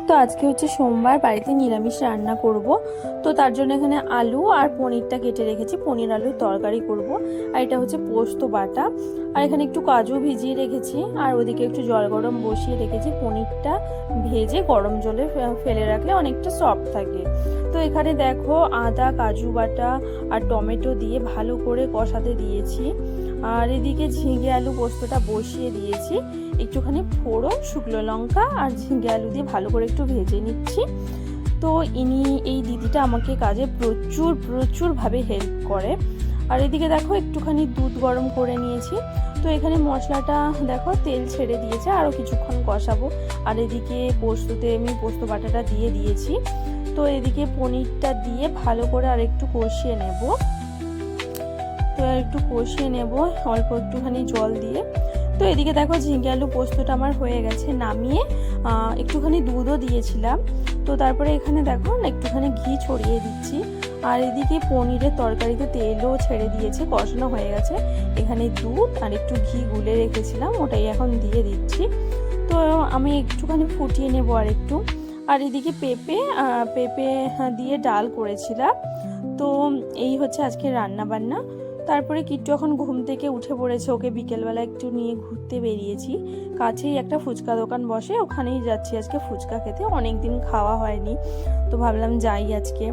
তো আজকে হচ্ছে সোমবার, বাড়িতে নিরামিষ রান্না করব। তো তার জন্য এখানে আলু আর পনিরটা কেটে রেখেছি, পনির আলুর তরকারি করব। আর এটা হচ্ছে পোস্ত বাটা, আর এখানে একটু কাজু ভিজিয়ে রেখেছি, আর ওদিকে একটু জল গরম বসিয়ে রেখেছি। পনিরটা ভেজে গরম জলে ফেলে রাখলে অনেকটা সফট থাকে। তো এখানে দেখো আদা, কাজু বাটা আর টমেটো দিয়ে ভালো করে কষাতে দিয়েছি। আর এদিকে ঝিঙে আলু পোস্তটা বসিয়ে দিয়েছি। একটুখানি ফোড়ন, শুকনো লঙ্কা আর ঝিঙে আলু দিয়ে ভালো করে একটু ভেজে নিচ্ছি। তো এই দিদিটা আমাকে কাজে প্রচুরভাবে হেল্প করে। আর এদিকে দেখো একটুখানি দুধ গরম করে নিয়েছি। তো এখানে মশলাটা দেখো তেল ছেড়ে দিয়েছে, আরও কিছুক্ষণ কষাবো। আর এদিকে পোস্ততে আমি পোস্ত বাটাটা দিয়ে দিয়েছি। তো এদিকে পনিরটা দিয়ে ভালো করে আর একটু কষিয়ে নেব। তো একটু কষিয়ে নেব অল্প একটুখানি জল দিয়ে। তো এদিকে দেখো ঝিঙে আলু পোস্তটা আমার হয়ে গেছে, নামিয়ে একটুখানি দুধও দিয়েছিলাম। তো তারপরে এখানে দেখো একটুখানি ঘি ছড়িয়ে দিচ্ছি। আর এদিকে পনিরের তরকারিতে তেলও ছেড়ে দিয়েছে, কষানো হয়ে গেছে। এখানে দুধ আর একটু ঘি গুলে রেখেছিলাম, ওটাই এখন দিয়ে দিচ্ছি। তো আমি একটুখানি ফুটিয়ে নেব আর একটু। আর এদিকে পেঁপে দিয়ে ডাল করেছিলাম। তো এই হচ্ছে আজকে রান্না বান্না। তারপরে কিট্টু এখন ঘুম থেকে উঠে পড়েছে, ওকে বিকেলবেলা একটু নিয়ে ঘুরতে বেরিয়েছি। কাছেই একটা ফুচকা দোকান বসে, ওখানেই যাচ্ছি আজকে ফুচকা খেতে, অনেক দিন খাওয়া হয়নি, তো ভাবলাম যাই আজকে।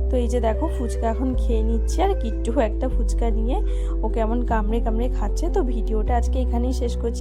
তো এই যে দেখো ফুচকা এখন খেয়ে নিচ্ছে, আর কিট্টু একটা ফুচকা নিয়ে ও কেমন কামড়ে কামড়ে খাচ্ছে। তো ভিডিওটা আজকে এখানেই শেষ করছি।